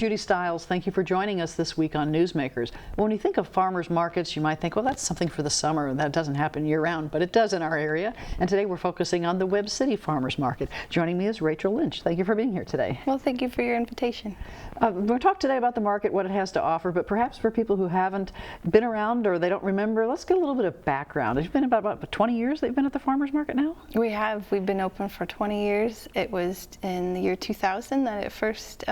Judy Stiles, thank you for joining us this week on Newsmakers. When you think of farmers markets, you might think, well, that's something for the summer, and that doesn't happen year-round, but it does in our area. And today we're focusing on the Webb City Farmers Market. Joining me is Rachael Lynch. Thank you for being here today. Well, thank you for your invitation. We'll talk today about the market, what it has to offer, but perhaps for people who haven't been around or they don't remember, let's get a little bit of background. It's been about 20 years that you've been at the farmers market now? We have. We've been open for 20 years. It was in the year 2000 that it first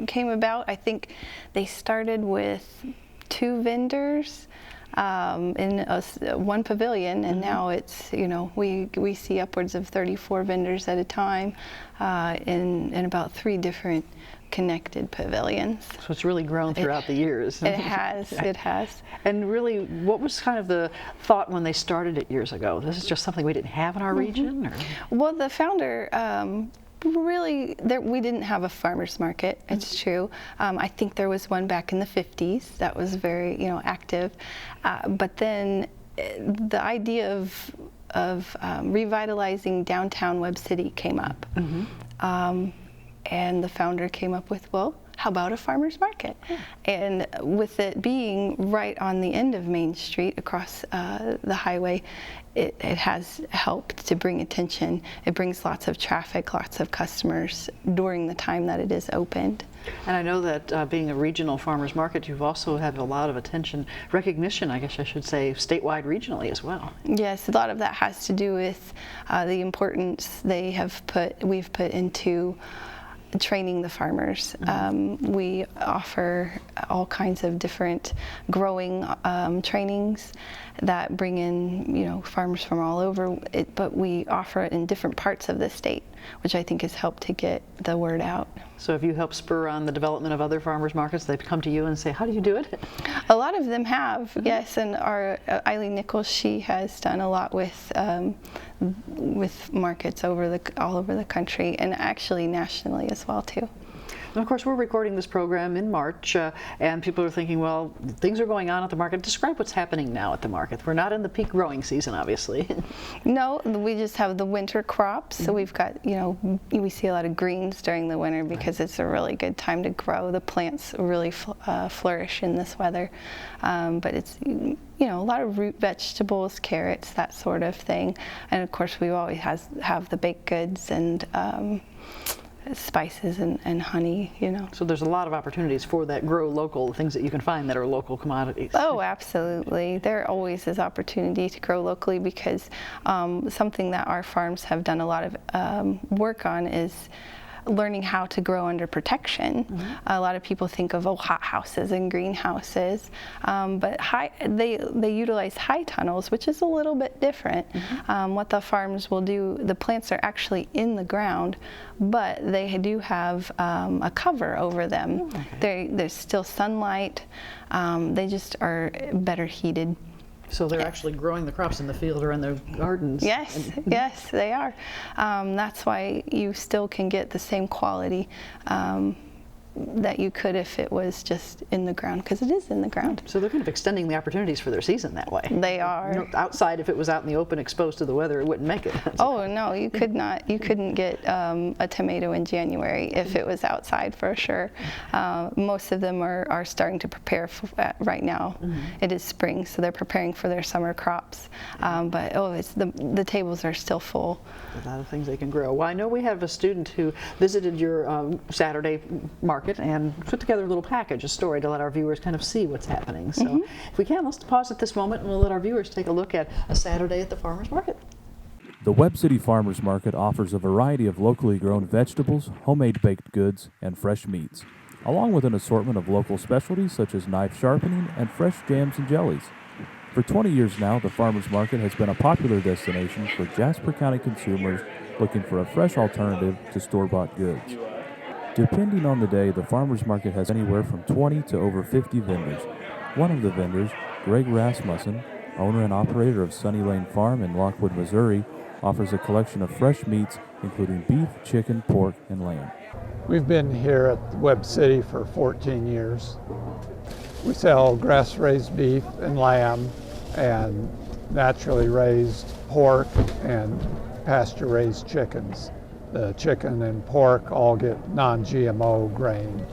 came about. I think they started with 2 vendors in one pavilion, and now it's, you know, we see upwards of 34 vendors at a time in about 3 different connected pavilions. So it's really grown throughout the years. It has, it has. And really, what was kind of the thought when they started it years ago? This is just something we didn't have in our region? Or? Well, the founder, we didn't have a farmer's market, it's true. I think there was one back in the 50s that was very, active. But then the idea of revitalizing downtown Webb City came up. And the founder came up with, well, how about a farmer's market? And with it being right on the end of Main Street across the highway, it has helped to bring attention. It brings lots of traffic, lots of customers during the time that it is opened. And I know that being a regional farmers market, you've also had a lot of attention, recognition, I guess I should say, statewide, regionally as well. Yes, a lot of that has to do with the importance we've put into training the farmers. We offer all kinds of different growing trainings that bring in, farmers from all over it, but we offer it in different parts of the state, which I think has helped to get the word out. So if you help spur on the development of other farmers markets, they come to you and say, how do you do it? A lot of them have, yes, and our Eileen Nichols, she has done a lot with markets all over the country, and actually nationally as well too. And of course, we're recording this program in March, and people are thinking, well, things are going on at the market. Describe what's happening now at the market. We're not in the peak growing season, obviously. No, we just have the winter crops. So we've got, we see a lot of greens during the winter because it's a really good time to grow. The plants really flourish in this weather. But it's, a lot of root vegetables, carrots, that sort of thing. And of course, we always have the baked goods and spices and honey, So there's a lot of opportunities for that grow local, things that you can find that are local commodities. Oh, absolutely. There always is opportunity to grow locally because something that our farms have done a lot of work on is learning how to grow under protection. A lot of people think of hot houses and greenhouses, but they utilize high tunnels, which is a little bit different. What the farms will do, the plants are actually in the ground, but they do have a cover over them. There's still sunlight. They just are better heated. So they're actually growing the crops in the field or in their gardens. Yes, yes, they are. That's why you still can get the same quality that you could if it was just in the ground, because it is in the ground. So they're kind of extending the opportunities for their season that way. They are. Outside, if it was out in the open exposed to the weather, it wouldn't make it. Oh no, you could not. You couldn't get a tomato in January if it was outside for sure. Most of them are starting to prepare for right now. It is spring, so they're preparing for their summer crops. But it's the tables are still full. A lot of things they can grow. Well, I know we have a student who visited your Saturday market and put together a little package, a story to let our viewers kind of see what's happening. So if we can, let's pause at this moment and we'll let our viewers take a look at a Saturday at the farmers market. The Webb City Farmers Market offers a variety of locally grown vegetables, homemade baked goods, and fresh meats, along with an assortment of local specialties such as knife sharpening and fresh jams and jellies. For 20 years now, the farmers market has been a popular destination for Jasper County consumers looking for a fresh alternative to store-bought goods. Depending on the day, the farmers market has anywhere from 20 to over 50 vendors. One of the vendors, Greg Rasmussen, owner and operator of Sunny Lane Farm in Lockwood, Missouri, offers a collection of fresh meats including beef, chicken, pork, and lamb. We've been here at Webb City for 14 years. We sell grass-raised beef and lamb and naturally raised pork and pasture-raised chickens. The chicken and pork all get non-GMO grain.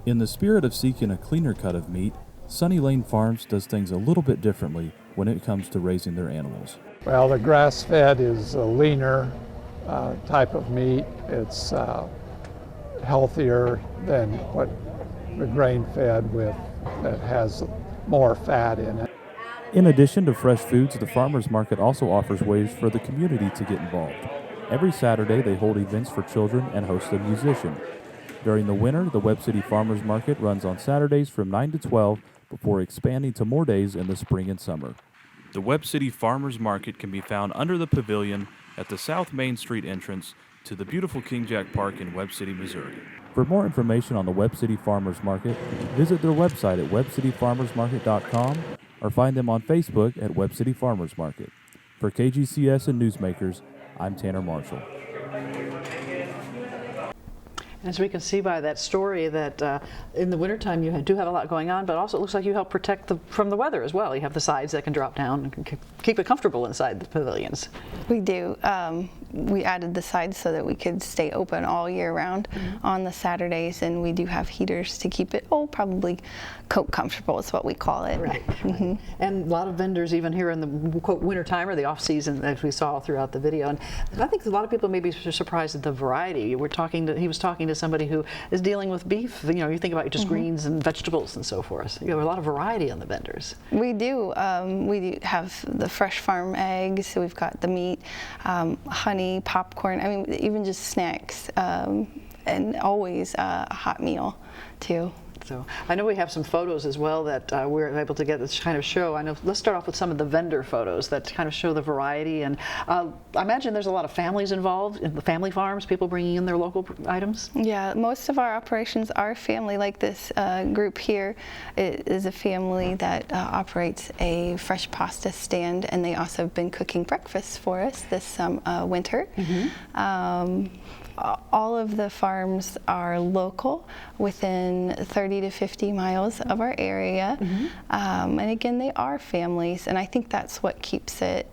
In the spirit of seeking a cleaner cut of meat, Sunny Lane Farms does things a little bit differently when it comes to raising their animals. Well, the grass-fed is a leaner type of meat. It's healthier than what the grain-fed that has more fat in it. In addition to fresh foods, the farmers market also offers ways for the community to get involved. Every Saturday, they hold events for children and host a musician. During the winter, the Webb City Farmers Market runs on Saturdays from 9 to 12 before expanding to more days in the spring and summer. The Webb City Farmers Market can be found under the pavilion at the South Main Street entrance to the beautiful King Jack Park in Webb City, Missouri. For more information on the Webb City Farmers Market, visit their website at webbcityfarmersmarket.com or find them on Facebook at Webb City Farmers Market. For KGCS and Newsmakers, I'm Tanner Marshall. As we can see by that story that in the wintertime you do have a lot going on, but also it looks like you help protect from the weather as well. You have the sides that can drop down and can keep it comfortable inside the pavilions. We do. We added the sides so that we could stay open all year round on the Saturdays, and we do have heaters to keep it, probably coat comfortable is what we call it. Right. And a lot of vendors even here in the quote wintertime or the off season, as we saw throughout the video. And I think a lot of people may be surprised at the variety. He was talking to somebody who is dealing with beef. You know, you think about just greens and vegetables and so forth. You have a lot of variety on the vendors. We do. We do have the fresh farm eggs. So we've got the meat, honey, popcorn. I mean, even just snacks, and always a hot meal too. So I know we have some photos as well that we're able to get this kind of show. I know. Let's start off with some of the vendor photos that kind of show the variety. And I imagine there's a lot of families involved in the family farms, people bringing in their local items. Yeah, most of our operations are family. Like this group here is a family that operates a fresh pasta stand, and they also have been cooking breakfast for us this winter. All of the farms are local, within 30 to 50 miles of our area. And again, they are families, and I think that's what keeps it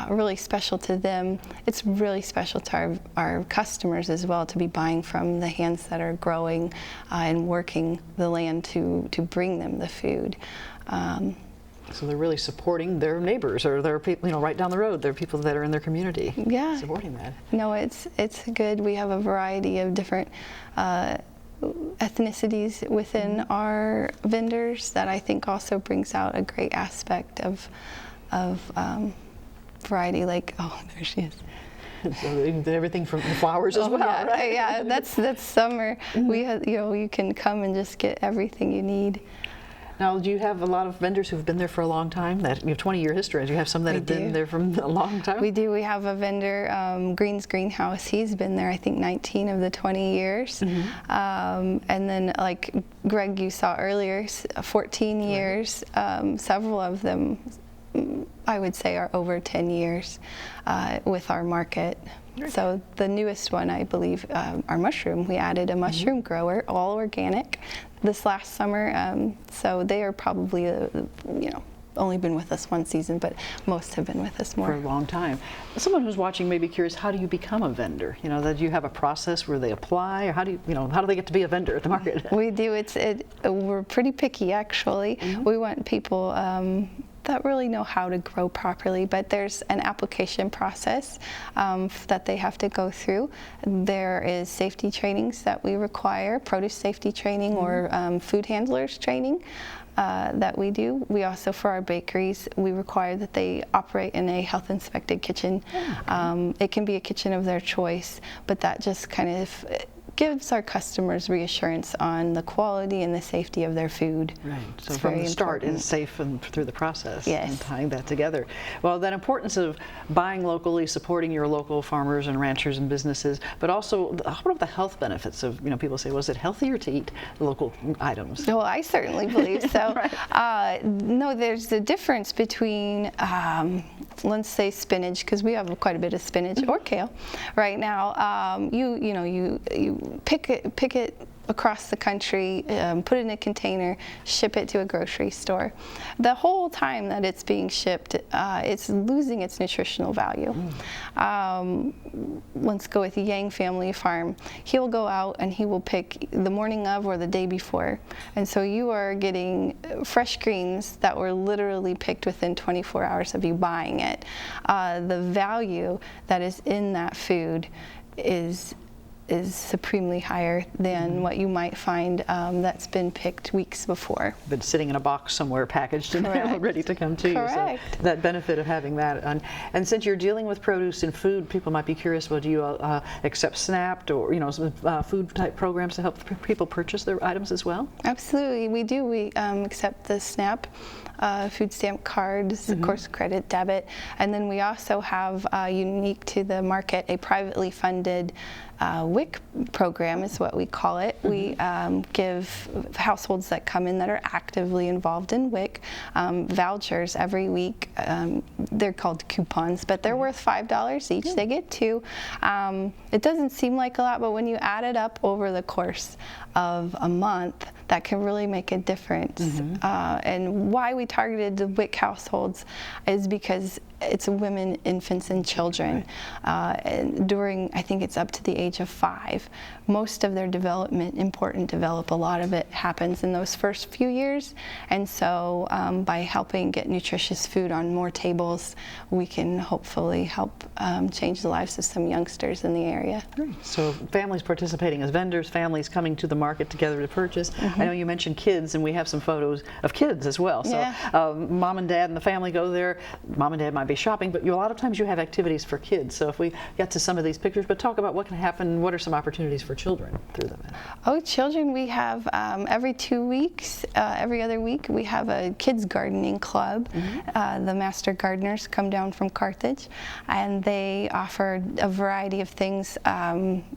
really special to them. It's really special to our customers as well, to be buying from the hands that are growing and working the land to bring them the food. So they're really supporting their neighbors, or their people, you know, right down the road. They're people that are in their community. Yeah, supporting that. No, it's good. We have a variety of different ethnicities within our vendors that I think also brings out a great aspect of variety. Like, oh, there she is. So everything from the flowers as well, yeah, right? Yeah, that's summer. We have, you can come and just get everything you need. Now, do you have a lot of vendors who've been there for a long time? That you have 20-year history. Do you have some that have been there from a long time? We do. We have a vendor, Green's Greenhouse. He's been there, I think, 19 of the 20 years. And then, like Greg, you saw earlier, 14 years. Several of them, I would say, are over 10 years with our market. So the newest one, I believe, our mushroom. We added a mushroom grower, all organic, this last summer. So they are probably, only been with us one season, but most have been with us more. For a long time. Someone who's watching may be curious, how do you become a vendor? You know, that you have a process where they apply, or how do they get to be a vendor at the market? We do. We're pretty picky, actually. We want people that really know how to grow properly, but there's an application process that they have to go through. There is safety trainings that we require, produce safety training or food handlers training that we do. We also, for our bakeries, we require that they operate in a health inspected kitchen. It can be a kitchen of their choice, but that just kind of gives our customers reassurance on the quality and the safety of their food. Right. So from the start, it's safe and through the process. Yes. And tying that together. Well, that importance of buying locally, supporting your local farmers and ranchers and businesses, but also what about the health benefits of, people say, was it healthier to eat local items? Well, I certainly believe so. Right. No, there's a difference between, let's say spinach, because we have quite a bit of spinach or kale right now. You pick it across the country, put it in a container, ship it to a grocery store. The whole time that it's being shipped, it's losing its nutritional value. Let's go with Yang Family Farm. He'll go out and he will pick the morning of or the day before. And so you are getting fresh greens that were literally picked within 24 hours of you buying it. The value that is in that food is supremely higher than what you might find that's been picked weeks before. Been sitting in a box somewhere, packaged and ready to come to you. So that benefit of having that. And since you're dealing with produce and food, people might be curious, well, do you accept SNAP or some food type programs to help people purchase their items as well? Absolutely, we do. We accept the SNAP. Food stamp cards, of course, credit, debit, and then we also have, unique to the market, a privately funded WIC program is what we call it. We give households that come in that are actively involved in WIC vouchers every week. They're called coupons, but they're worth $5 each. They get 2. It doesn't seem like a lot, but when you add it up over the course of a month, that can really make a difference. And why we targeted the WIC households is because it's women, infants, and children. And during, I think it's up to the age of 5, most of their development, a lot of it happens in those first few years. And so by helping get nutritious food on more tables, we can hopefully help change the lives of some youngsters in the area. So families participating as vendors, families coming to the market together to purchase. I know you mentioned kids, and we have some photos of kids as well. So mom and dad and the family go there. Mom and dad might be shopping, but a lot of times you have activities for kids. So if we get to some of these pictures, but talk about what can happen, what are some opportunities for children through them? Oh, children, we have every 2 weeks, every other week, we have a kids gardening club. The master gardeners come down from Carthage, and they offer a variety of things.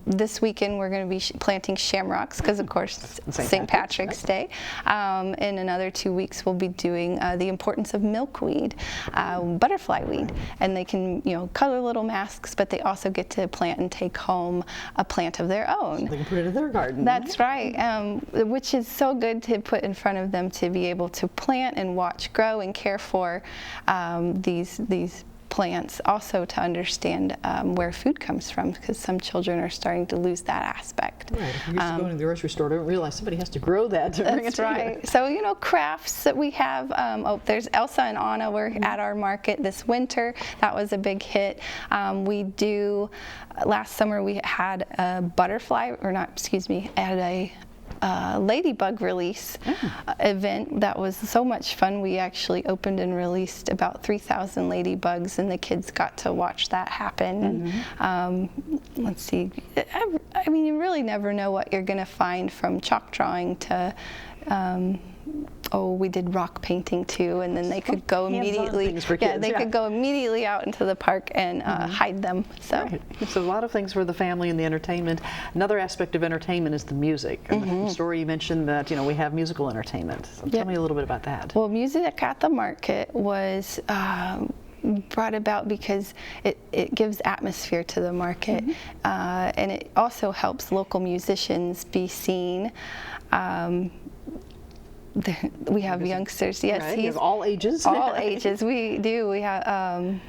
This weekend we're going to be planting shamrocks because, of course, St. Patrick's Day. In another 2 weeks we'll be doing the importance of milkweed, butterfly weed, and they can color little masks, but they also get to plant and take home a plant of their own. So they can put it in their garden. That's right, which is so good to put in front of them to be able to plant and watch grow and care for these plants, also to understand where food comes from, because some children are starting to lose that aspect. Right, if you're used to going to the grocery store, don't realize somebody has to grow that to bring it to you. So, crafts that we have, there's Elsa and Anna were at our market this winter. That was a big hit. We do, last summer we had a ladybug release event that was so much fun. We actually opened and released about 3,000 ladybugs, and the kids got to watch that happen. And let's see, I mean, you really never know what you're going to find, from chalk drawing to we did rock painting too, and then they could go immediately. Could go immediately out into the park and hide them. So it's a lot of things for the family and the entertainment. Another aspect of entertainment is the music. And the story you mentioned that we have musical entertainment. So tell me a little bit about that. Well, music at the market was brought about because it gives atmosphere to the market, and it also helps local musicians be seen. We have youngsters, yes. Right. You have all ages. All ages, we do. We have.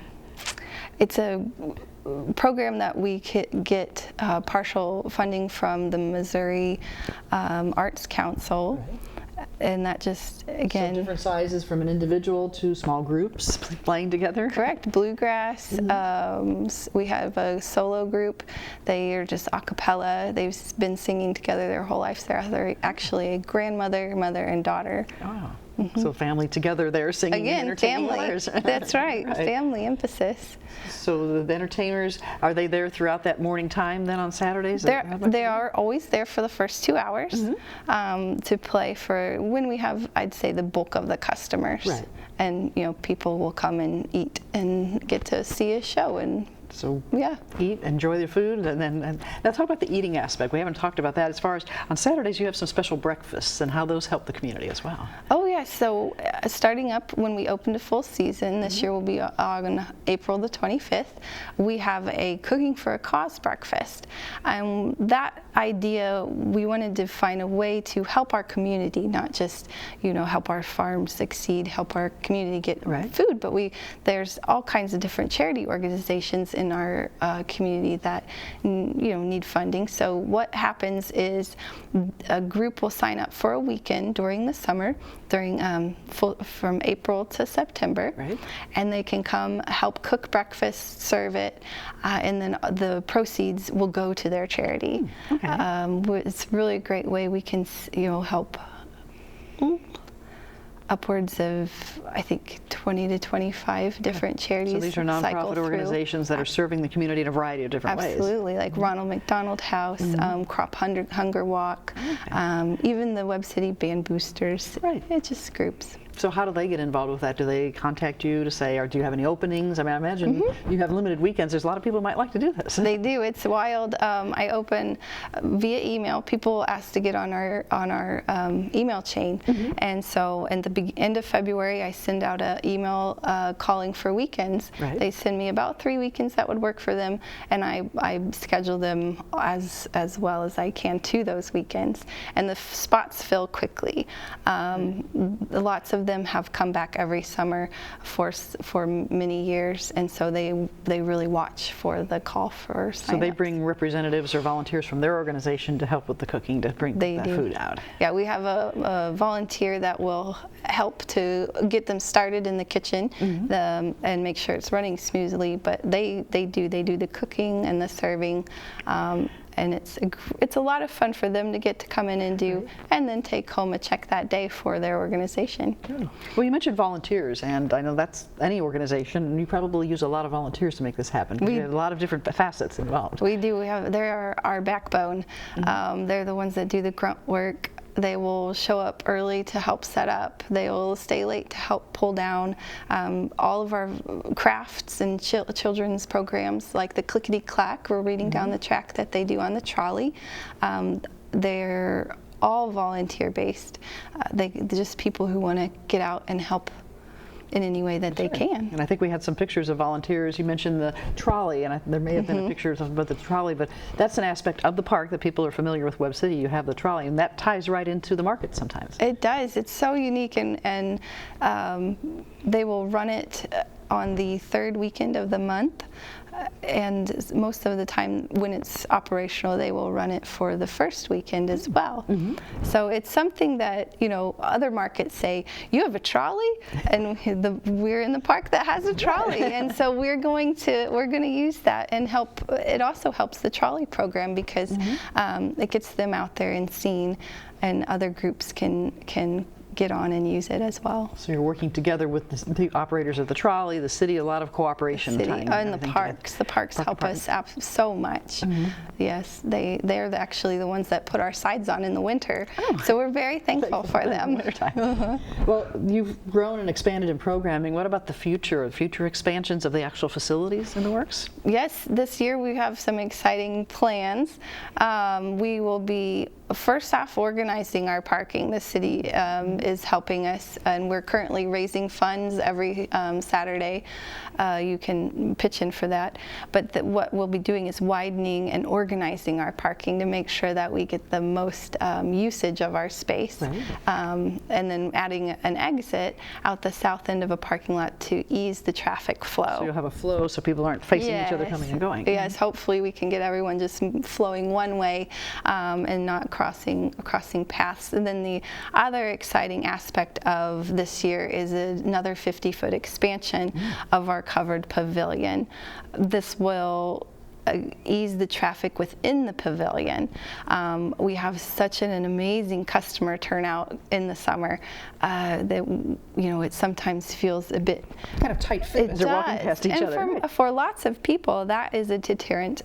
It's a program that we get partial funding from the Missouri Arts Council. And that just, again... So different sizes, from an individual to small groups playing together? Correct. Bluegrass. We have a solo group. They are just a cappella. They've been singing together their whole lives. They're actually a grandmother, mother, and daughter. Oh. So family together there singing and entertaining others. That's right. Family emphasis. So the entertainers, are they there throughout that morning time then on Saturdays? They are always there for the first 2 hours to play for when we have, I'd say, the bulk of the customers. Right. And people will come and eat and get to see a show and So eat, enjoy the food, and now talk about the eating aspect. We haven't talked about that. As far as on Saturdays, you have some special breakfasts and how those help the community as well. Oh yeah, yeah, so starting up when we open to full season, this year will be on April the 25th, we have a Cooking for a Cause breakfast. And that idea, we wanted to find a way to help our community, not just, help our farms succeed, help our community get food, but there's all kinds of different charity organizations in our community that, need funding. So what happens is a group will sign up for a weekend during the summer, from April to September, and they can come help cook breakfast, serve it, and then the proceeds will go to their charity. It's really a great way we can, help upwards of, I think, 20 to 25 different charities. So these are nonprofit organizations that are serving the community in a variety of different ways. Absolutely, like Ronald McDonald House, Crop Hunger Walk, even the Webb City Band Boosters. It's just groups. So how do they get involved with that? Do they contact you to say, or do you have any openings? I mean, I imagine you have limited weekends. There's a lot of people who might like to do this. They do. It's wild. I open via email. People ask to get on our email chain, and so at the end of February, I send out an email calling for weekends. They send me about 3 weekends that would work for them, and I schedule them as well as I can to those weekends. And the spots fill quickly. Lots of them have come back every summer for many years, and so they really watch for the call for sign-ups. So they bring representatives or volunteers from their organization to help with the cooking to bring that food out. Yeah, we have a volunteer that will help to get them started in the kitchen and make sure it's running smoothly. But they do the cooking and the serving. And it's a lot of fun for them to get to come in and do, and then take home a check that day for their organization. Well, you mentioned volunteers, and I know that's any organization, and you probably use a lot of volunteers to make this happen. You have a lot of different facets involved. We do. They're our backbone. They're the ones that do the grunt work. They will show up early to help set up. They will stay late to help pull down. All of our crafts and children's programs, like the Clickety Clack, we're reading down the track that they do on the trolley. They're all volunteer based. They're just people who want to get out and help in any way that they can. And I think we had some pictures of volunteers. You mentioned the trolley, and there may have been a picture about the trolley, but that's an aspect of the park that people are familiar with Webb City. You have the trolley, and that ties right into the market sometimes. It does. It's so unique, and they will run it on the third weekend of the month. And most of the time when it's operational, they will run it for the first weekend as well. So it's something that, other markets say, you have a trolley? And we're in the park that has a trolley. And so we're going to use that and help. It also helps the trolley program because it gets them out there and seen, and other groups can get on and use it as well. So you're working together with the operators of the trolley, the city, a lot of cooperation. The city, and the parks. The parks help us so much. Yes, they're actually the ones that put our sides on in the winter. So we're very thankful for them. Well, you've grown and expanded in programming. What about the future expansions of the actual facilities in the works? Yes, this year we have some exciting plans. We will be first off organizing our parking. The city is helping us, and we're currently raising funds every Saturday. You can pitch in for that. But what we'll be doing is widening and organizing our parking to make sure that we get the most usage of our space. And then adding an exit out the south end of a parking lot to ease the traffic flow. So you'll have a flow so people aren't facing each other coming and going. Yes, hopefully we can get everyone just flowing one way and not crossing paths. And then the other exciting aspect of this year is another 50-foot expansion of our covered pavilion. This will ease the traffic within the pavilion. We have such an amazing customer turnout in the summer that it sometimes feels a bit kind of tight fit as they're walking past each other. For lots of people, that is a deterrent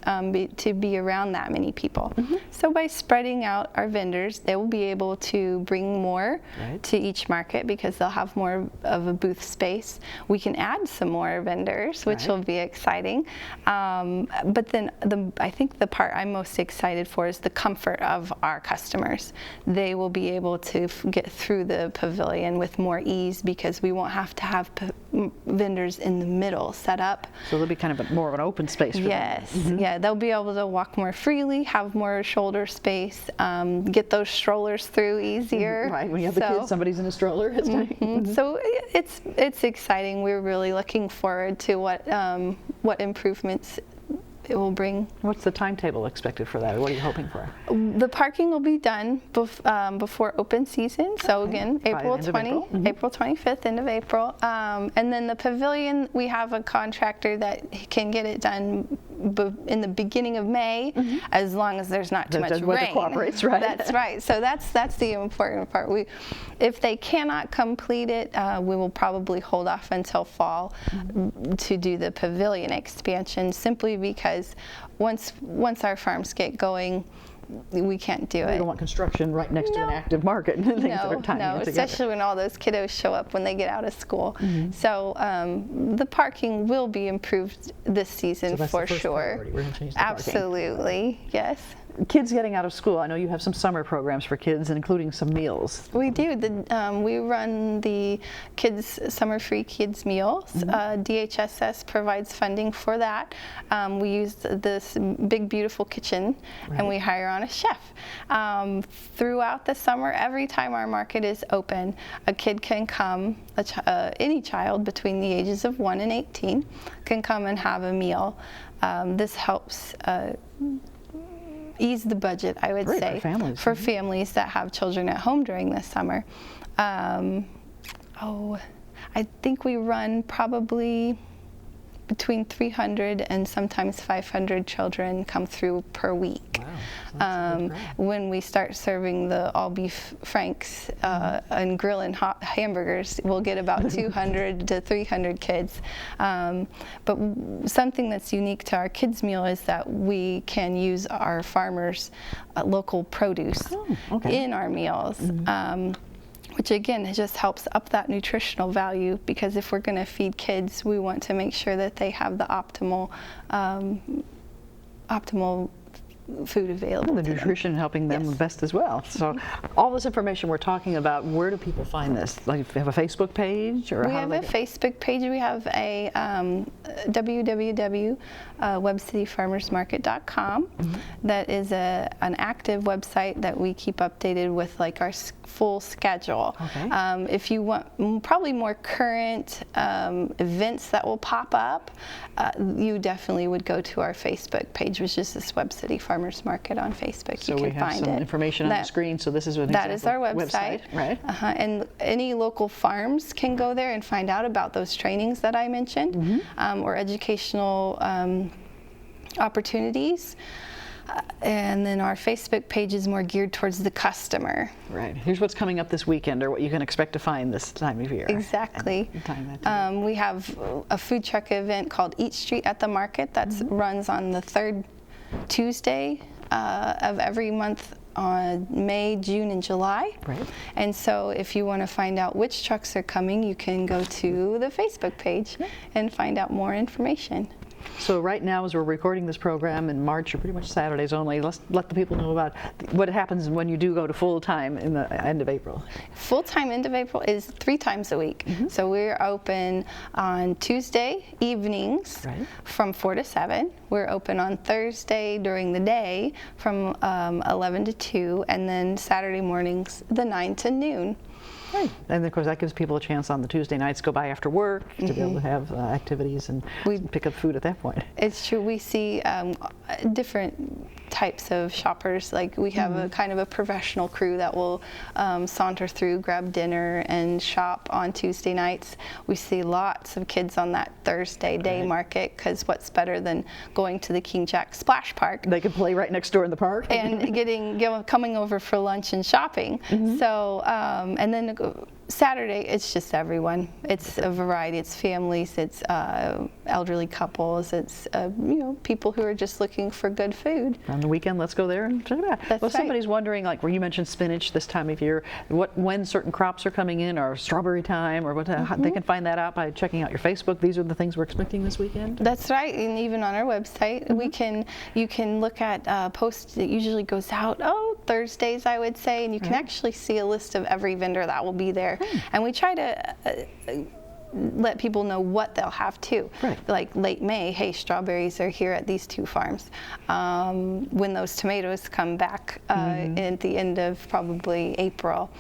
to be around that many people. So by spreading out our vendors, they will be able to bring more to each market because they'll have more of a booth space. We can add some more vendors, which will be exciting. But I think the part I'm most excited for is the comfort of our customers. They will be able to get through the pavilion with more ease because we won't have to have vendors in the middle set up. So there'll be kind of more of an open space for them. Yes, yeah, they'll be able to walk more freely, have more shoulder space, get those strollers through easier. Right, when you have the kids, somebody's in a stroller. It's So it's exciting. We're really looking forward to what improvements it will bring. What's the timetable expected for that? What are you hoping for? The parking will be done before open season. So again, April 25th, end of April. And then the pavilion, we have a contractor that can get it done in the beginning of May, as long as there's not too much rain. Weather cooperates, right? That's right. So that's the important part. If they cannot complete it, we will probably hold off until fall to do the pavilion expansion, simply because once our farms get going, we can't do it. You don't want construction right next to an active market and things that are tying it together. Especially when all those kiddos show up when they get out of school. So the parking will be improved this season, so for sure. We're going to change the Absolutely, yes. Kids getting out of school, I know you have some summer programs for kids, including some meals. We do. We run the summer free kids meals. DHSS provides funding for that. We use this big, beautiful kitchen, and we hire on a chef. Throughout the summer, every time our market is open, a kid can come, any child between the ages of 1 and 18 can come and have a meal. This helps ease the budget, I would say, for families that have children at home during the summer. I think we run probably between 300 and sometimes 500 children come through per week. Wow. When we start serving the all beef franks and grilling hot hamburgers, we'll get about 200 to 300 kids. But something that's unique to our kids meal is that we can use our farmers' local produce in our meals. Which again, it just helps up that nutritional value, because if we're going to feed kids, we want to make sure that they have the optimal food available. The nutrition helping them best as well. So all this information we're talking about, where do people find this? Like, do you have a Facebook page? Or we have a Facebook page. We have a www.webbcityfarmersmarket.com. That is an active website that we keep updated with, like, our full schedule. If you want probably more current events that will pop up, you definitely would go to our Facebook page, which is this Webb City Farmers Market on Facebook. So you can find it. So we have some information on the screen. So this is an example. That is our website. Right. And any local farms can go there and find out about those trainings that I mentioned, or educational opportunities. And then our Facebook page is more geared towards the customer. Right. Here's what's coming up this weekend, or what you can expect to find this time of year. Exactly. We have a food truck event called Eat Street at the Market that runs on the third Tuesday of every month on May, June, and July. Right. And so if you want to find out which trucks are coming, you can go to the Facebook page and find out more information. So right now, as we're recording this program in March, or pretty much Saturdays only, let's let the people know about what happens when you do go to full-time in the end of April. Full-time end of April is 3 times a week. So we're open on Tuesday evenings from 4 to 7. We're open on Thursday during the day from 11 to 2, and then Saturday mornings, the 9 to noon. Right. And of course that gives people a chance on the Tuesday nights go by after work to be able to have activities and pick up food at that point. It's true. We see different types of shoppers. Like, we have a kind of a professional crew that will saunter through, grab dinner, and shop on Tuesday nights. We see lots of kids on that Thursday day market, because what's better than going to the King Jack Splash Park? They can play right next door in the park. And coming over for lunch and shopping. So, and then Saturday, it's just everyone. It's a variety. It's families, it's elderly couples, it's you know, people who are just looking for good food. On the weekend, let's go there and check it out. That's well, right. somebody's wondering, like where you mentioned spinach this time of year, when certain crops are coming in, or strawberry time, or what they can find that out by checking out your Facebook. These are the things we're expecting this weekend. That's right, and even on our website, you can look at posts that usually goes out Thursdays, I would say, and you can actually see a list of every vendor that will be there. And we try to let people know what they'll have too. Right. Like late May, hey, strawberries are here at these 2 farms. When those tomatoes come back at the end of probably April,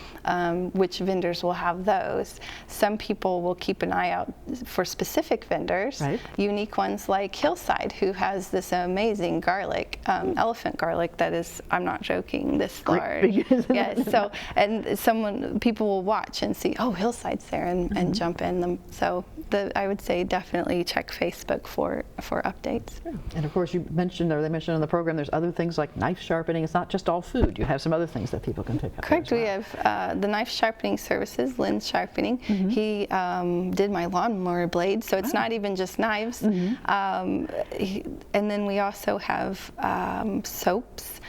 which vendors will have those. Some people will keep an eye out for specific vendors, unique ones like Hillside, who has this amazing garlic, elephant garlic that is, I'm not joking, this large. Yes, so, and people will watch and see, oh, Hillside's there, and jump in them. So I would say definitely check Facebook for updates. And of course, you mentioned, or they mentioned on the program, there's other things like knife sharpening. It's not just all food. You have some other things that people can pick up. Correct. Well. We have the knife sharpening services, Lynn's Sharpening. He did my lawnmower blade, so it's not even just knives. And then we also have soaps.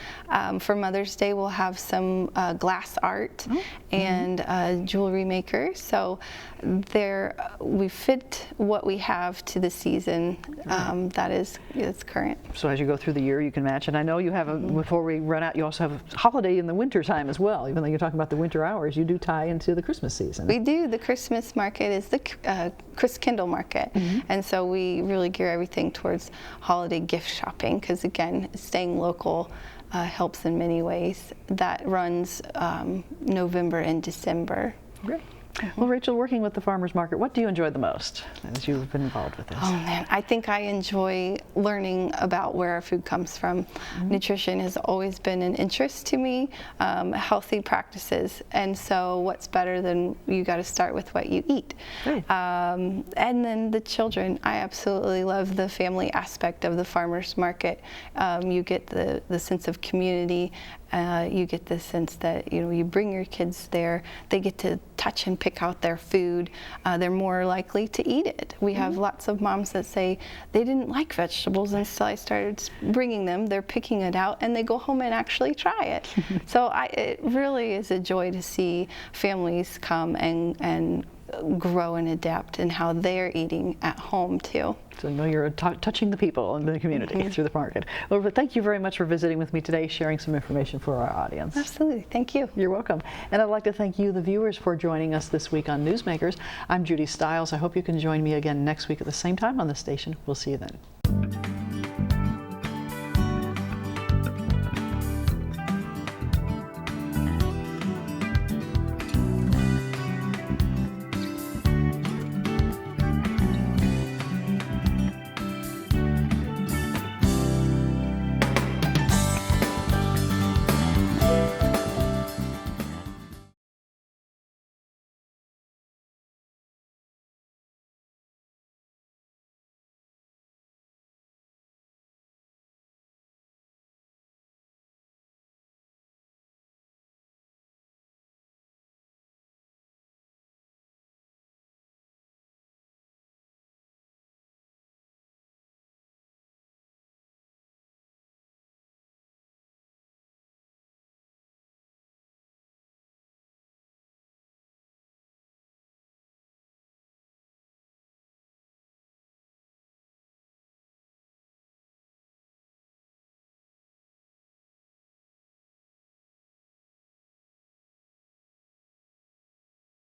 For Mother's Day, we'll have some glass art and jewelry makers. So we fit what we have to the season that is current. So as you go through the year, you can match. And I know you have, before we run out, you also have a holiday in the winter time as well. Even though you're talking about the winter hours, you do tie into the Christmas season. We do. The Christmas market is the Kindle market. And so we really gear everything towards holiday gift shopping, because again, staying local helps in many ways. That runs November and December. Great. Well, Rachel, working with the farmers market, what do you enjoy the most as you've been involved with this? Oh man, I think I enjoy learning about where our food comes from. Nutrition has always been an interest to me, healthy practices, and so what's better than you got to start with what you eat. And then the children, I absolutely love the family aspect of the farmers market. You get the sense of community. You get the sense that you bring your kids there, they get to touch and pick out their food. They're more likely to eat it. We have lots of moms that say they didn't like vegetables until I started bringing them. They're picking it out and they go home and actually try it. So it really is a joy to see families come and grow and adapt in how they're eating at home too. So you're touching the people in the community through the market. Well, but thank you very much for visiting with me today, sharing some information for our audience. Absolutely. Thank you. You're welcome. And I'd like to thank you, the viewers, for joining us this week on Newsmakers. I'm Judy Stiles. I hope you can join me again next week at the same time on the station. We'll see you then.